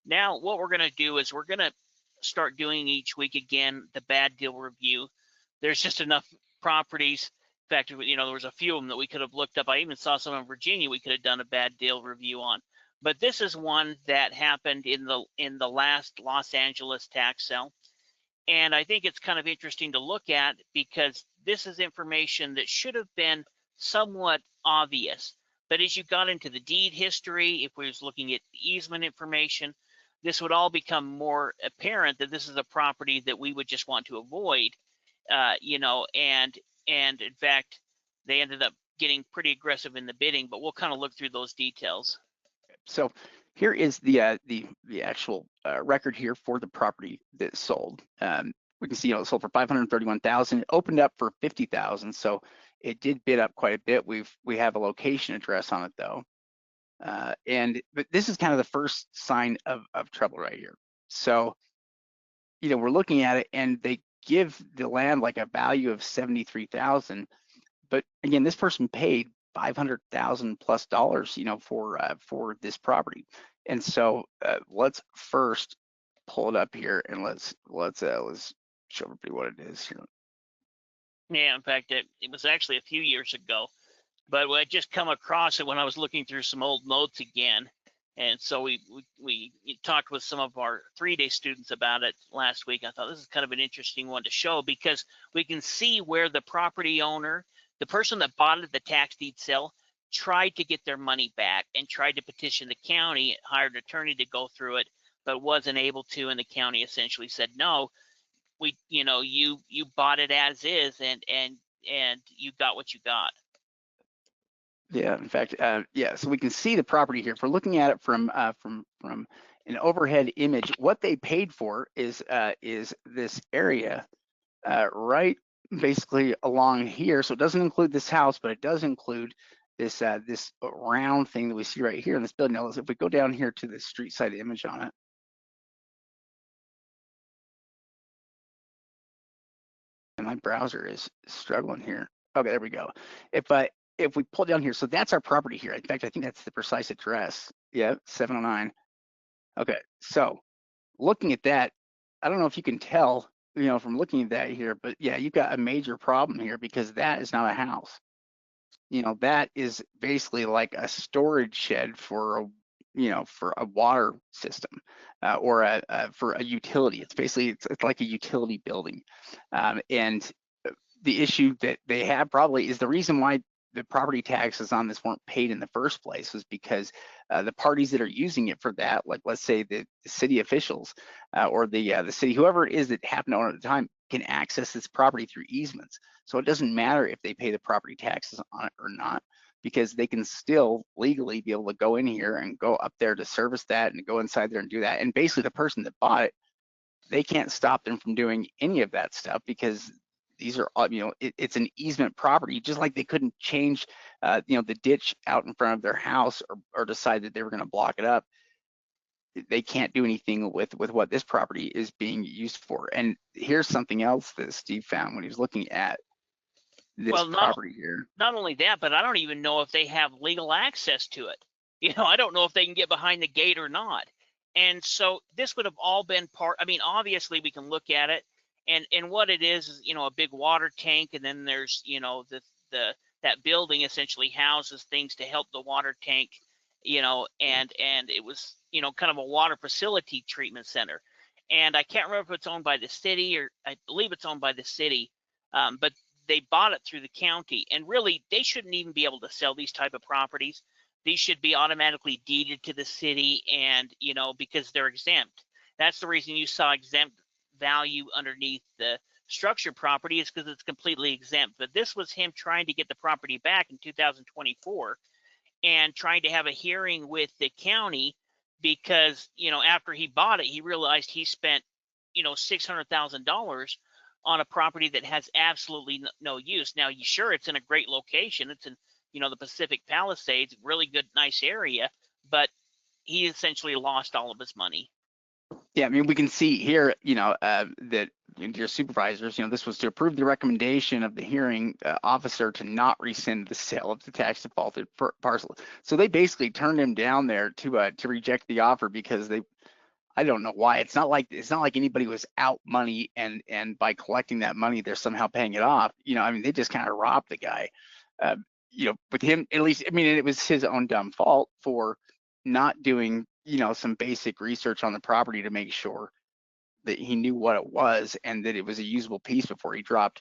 Now what we're going to do is we're going to start doing each week again the bad deal review. There's just enough properties. In fact, there was a few of them that we could have looked up. I even saw some in Virginia we could have done a bad deal review on. But this is one that happened in the last Los Angeles tax sale. And I think it's kind of interesting to look at because this is information that should have been somewhat obvious. But as you got into the deed history, if we was looking at easement information, this would all become more apparent that this is a property that we would just want to avoid, and in fact, they ended up getting pretty aggressive in the bidding, but we'll kind of look through those details. So here is the actual record here for the property that sold. We can see it sold for $531,000. It opened up for $50,000, so it did bid up quite a bit. We have a location address on it though, but this is kind of the first sign of trouble right here. So we're looking at it, and they give the land like a value of $73,000, but again, this person paid $500,000 plus for this property. And so let's first pull it up here, and let's show everybody what it is here. Yeah, in fact, it was actually a few years ago, but I just come across it when I was looking through some old notes again. And so we talked with some of our 3-day students about it last week. I thought this is kind of an interesting one to show because we can see where the property owner, the person that bought it at the tax deed sale, tried to get their money back and tried to petition the county, hired an attorney to go through it, but wasn't able to, and the county essentially said, no, you bought it as is, and you got what you got. Yeah, in fact, yeah, so we can see the property here. If we're looking at it from an overhead image, what they paid for is this area right basically along here. So it doesn't include this house, but it does include this this round thing that we see right here in this building. Now, if we go down here to the street side image on it, and my browser is struggling here. Okay, there we go. If we pull down here, so that's our property here. In fact, I think that's the precise address. Yeah, 709. Okay, so looking at that, I don't know if you can tell, from looking at that here, but yeah, you've got a major problem here because that is not a house. That is basically like a storage shed for a water system or for a utility. It's basically it's like a utility building, and the issue that they have probably is the reason why the property taxes on this weren't paid in the first place was because the parties that are using it for that, like let's say the city officials or the city, whoever it is that happened to own it at the time, can access this property through easements. So it doesn't matter if they pay the property taxes on it or not, because they can still legally be able to go in here and go up there to service that and go inside there and do that. And basically the person that bought it, they can't stop them from doing any of that stuff because these are, it's an easement property, just like they couldn't change, the ditch out in front of their house or decide that they were going to block it up. They can't do anything with what this property is being used for. And here's something else that Steve found when he was looking at this property here. Not only that, but I don't even know if they have legal access to it. I don't know if they can get behind the gate or not. And so this would have all been part, obviously we can look at it and what it is, a big water tank, and then there's, that building essentially houses things to help the water tank, and it was, kind of a water facility treatment center. And I can't remember if it's owned by the city, or I believe it's owned by the city, but they bought it through the county, and really they shouldn't even be able to sell these type of properties. These should be automatically deeded to the city, and because they're exempt. That's the reason you saw exempt value underneath the structured property, is because it's completely exempt. But this was him trying to get the property back in 2024 and trying to have a hearing with the county because after he bought it, he realized he spent $600,000 on a property that has absolutely no use. Now, sure, it's in a great location. It's in the Pacific Palisades, really good, nice area, but he essentially lost all of his money. Yeah, we can see here, that your supervisors, this was to approve the recommendation of the hearing officer to not rescind the sale of the tax defaulted parcel. So they basically turned him down there to reject the offer because they I don't know why. It's not like anybody was out money and by collecting that money they're somehow paying it off. You know, I mean they just kind of robbed the guy. Uh, you know, with him at least, I mean it was his own dumb fault for not doing, you know, some basic research on the property to make sure that he knew what it was and that it was a usable piece before he dropped,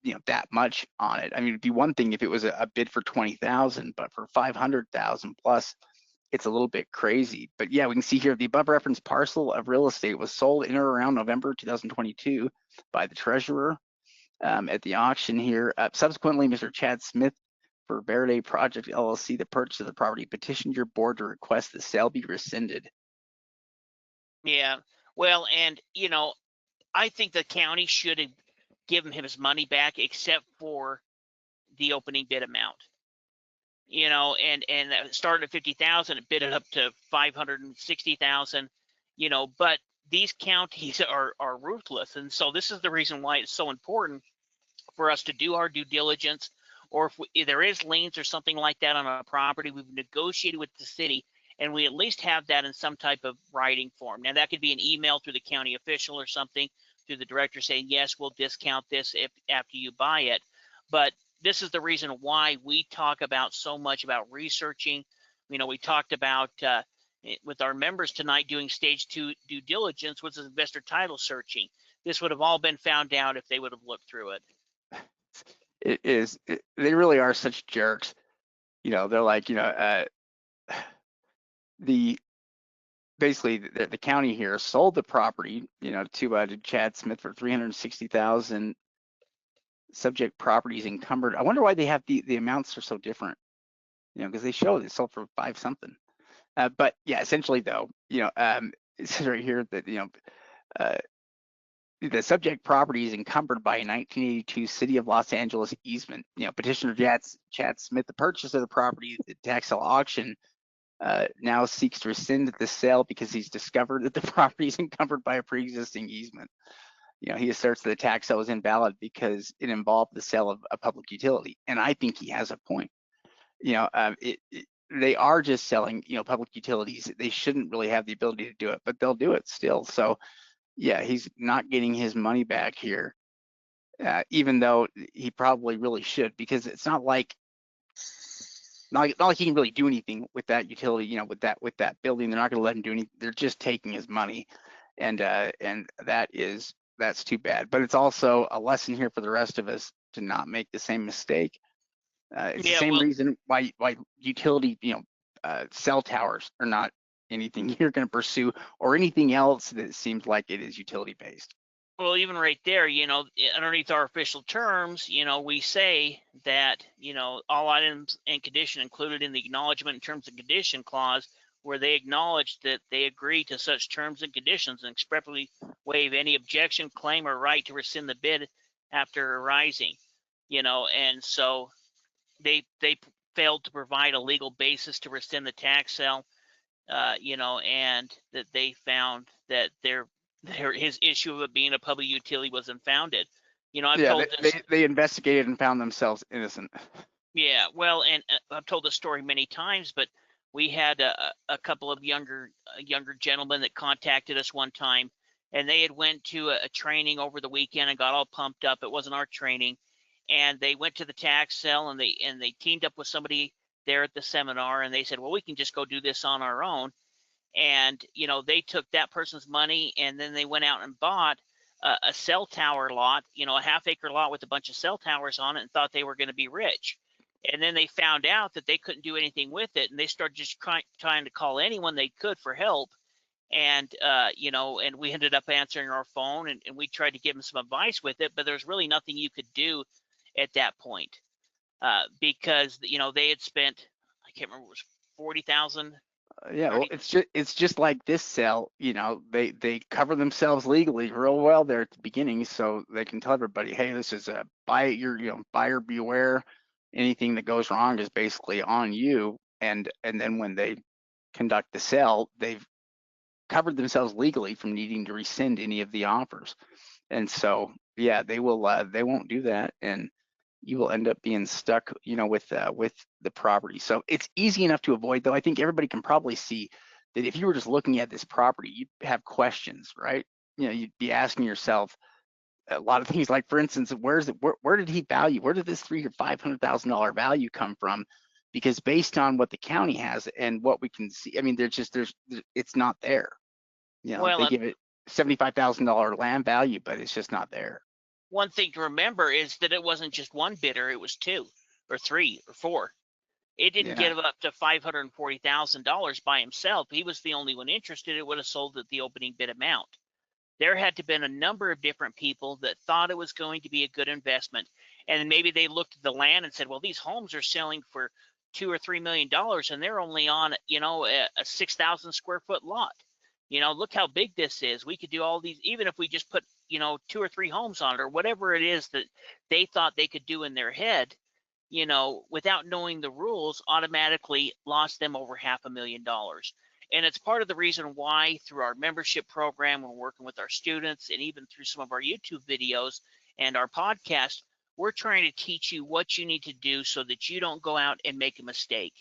you know, that much on it. I mean, it'd be one thing if it was a bid for 20,000, but for 500,000 plus, it's a little bit crazy. But yeah, we can see here the above referenced parcel of real estate was sold in or around November 2022 by the treasurer at the auction here. Subsequently, Mr. Chad Smith for Verde Project LLC, the purchase of the property, petitioned your board to request the sale be rescinded. Yeah. Well, and you know, I think the county should have given him his money back, except for the opening bid amount. You know, and it started at 50,000, it bid it up to 560,000. You know, but these counties are ruthless, and so this is the reason why it's so important for us to do our due diligence. Or if there is liens or something like that on a property, we've negotiated with the city, and we at least have that in some type of writing form. Now that could be an email through the county official or something through the director saying, yes, we'll discount this if after you buy it. But this is the reason why we talk about so much about researching. You know, we talked about with our members tonight doing stage 2 due diligence, which is investor title searching. This would have all been found out if they would have looked through it. They really are such jerks. You know, they're like, you know, basically the county here sold the property, you know, to Chad Smith for 360,000. Subject properties encumbered. I wonder why they have the amounts are so different. You know, because they show they sold for 5 something. But yeah, essentially though, you know, it says right here that, you know, the subject property is encumbered by a 1982 City of Los Angeles easement. You know, petitioner Chad Smith, the purchase of the property at the tax sale auction, now seeks to rescind the sale because he's discovered that the property is encumbered by a pre-existing easement. You know, he asserts that the tax sale was invalid because it involved the sale of a public utility, and I think he has a point. You know, they are just selling, you know, public utilities. They shouldn't really have the ability to do it, but they'll do it still. So yeah, he's not getting his money back here, even though he probably really should, because it's not like he can really do anything with that utility, you know, with that building. They're not going to let him do anything. They're just taking his money, and that's too bad. But it's also a lesson here for the rest of us to not make the same mistake. It's the Yeah, same well, reason why utility, you know, cell towers are not anything you're going to pursue, or anything else that seems like it is utility based. well, even right there, you know, underneath our official terms, you know, we say that, you know, all items and condition included in the acknowledgement and terms and condition clause, where they acknowledge that they agree to such terms and conditions and expressly waive any objection, claim, or right to rescind the bid after arising. You know, and so they failed to provide a legal basis to rescind the tax sale. You know, and that they found that his issue of it being a public utility was unfounded. You know, I've Yeah, told this. they investigated and found themselves innocent. Yeah, well, and I've told this story many times, but we had a couple of younger gentlemen that contacted us one time, and they had went to a training over the weekend and got all pumped up. It wasn't our training, and they went to the tax sale, and they teamed up with somebody there at the seminar, and they said, well, we can just go do this on our own. And you know, they took that person's money, and then they went out and bought a cell tower lot, you know, a half-acre lot with a bunch of cell towers on it, and thought they were going to be rich. And then they found out that they couldn't do anything with it, and they started just trying to call anyone they could for help. And you know, and we ended up answering our phone, and we tried to give them some advice with it, but there's really nothing you could do at that point, because you know, they had spent, I can't remember, it was 40,000. Yeah, well, 30. it's just like this sale. You know, they cover themselves legally real well there at the beginning, so they can tell everybody, hey, this is a buyer beware. Anything that goes wrong is basically on you. And then when they conduct the sale, they've covered themselves legally from needing to rescind any of the offers. And so yeah, they won't do that, and you will end up being stuck, you know, with the property. So it's easy enough to avoid, though. I think everybody can probably see that if you were just looking at this property, you'd have questions, right? You know, you'd be asking yourself a lot of things, like, for instance, where did he value, where did this $300,000 or $500,000 value come from? Because based on what the county has and what we can see, I mean, it's not there. You know, Well, they give it $75,000 land value, but it's just not there. one thing to remember is that it wasn't just one bidder, it was 2 or 3 or 4. It didn't Yeah, give up to $540,000 by himself. He was the only one interested. It would have sold at the opening bid amount. There had to have been a number of different people that thought it was going to be a good investment. And maybe they looked at the land and said, well, these homes are selling for $2 or $3 million and they're only on, a 6,000 square foot lot. Look how big this is. We could do all these, even if we just put, 2 or 3 homes on it or whatever it is that they thought they could do in their head, without knowing the rules, automatically lost them over $500,000. And it's part of the reason why through our membership program, we're working with our students, and even through some of our YouTube videos and our podcast, we're trying to teach you what you need to do so that you don't go out and make a mistake.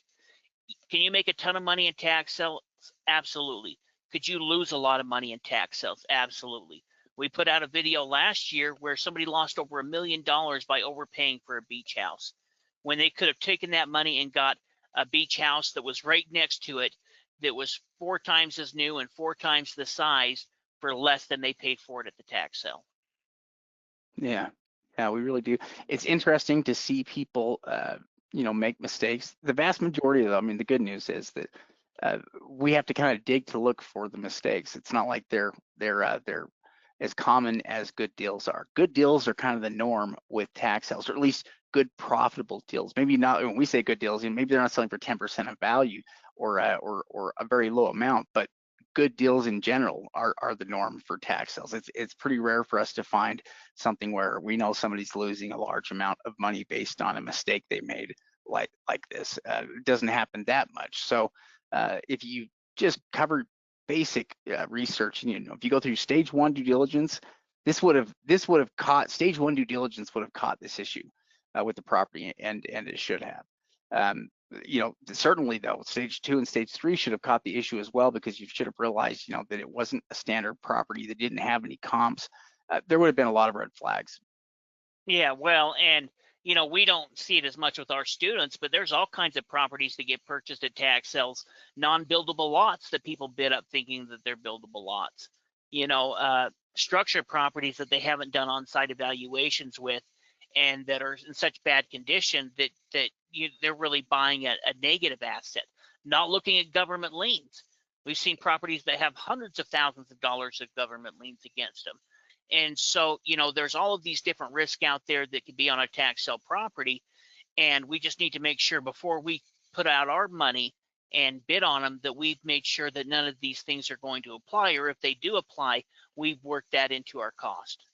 Can you make a ton of money in tax sales? Absolutely. Could you lose a lot of money in tax sales? Absolutely. We put out a video last year where somebody lost over $1 million by overpaying for a beach house, when they could have taken that money and got a beach house that was right next to it, that was 4 times as new and 4 times the size for less than they paid for it at the tax sale. yeah, yeah, we really do. It's interesting to see people, make mistakes. The vast majority of them, I mean, the good news is that we have to kind of dig to look for the mistakes. It's not like they're as common as good deals are. Good deals are kind of the norm with tax sales, or at least good profitable deals. Maybe not when we say good deals, maybe they're not selling for 10% of value or a very low amount, but good deals in general are the norm for tax sales. It's pretty rare for us to find something where we know somebody's losing a large amount of money based on a mistake they made like this. It doesn't happen that much. So if you just cover basic research, and if you go through stage 1 due diligence, this would have caught stage 1 due diligence would have caught this issue with the property, and it should have. Certainly though, stage 2 and stage 3 should have caught the issue as well, because you should have realized, that it wasn't a standard property that didn't have any comps. There would have been a lot of red flags. Yeah, well, and we don't see it as much with our students, but there's all kinds of properties that get purchased at tax sales, non-buildable lots that people bid up thinking that they're buildable lots. Structured properties that they haven't done on-site evaluations with, and that are in such bad condition that they're really buying a negative asset, not looking at government liens. We've seen properties that have hundreds of thousands of dollars of government liens against them. And so, there's all of these different risks out there that could be on a tax sale property. And we just need to make sure before we put out our money and bid on them that we've made sure that none of these things are going to apply, or if they do apply, we've worked that into our cost.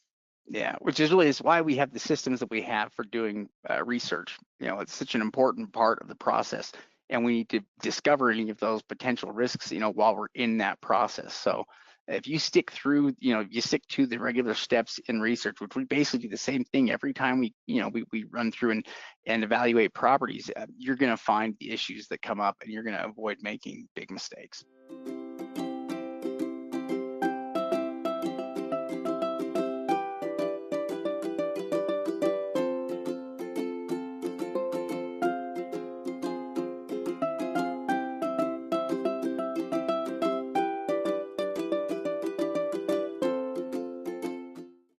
Yeah, which is why we have the systems that we have for doing research. It's such an important part of the process, and we need to discover any of those potential risks, while we're in that process. So if you stick through, you stick to the regular steps in research, which we basically do the same thing every time we run through and evaluate properties, you're going to find the issues that come up, and you're going to avoid making big mistakes.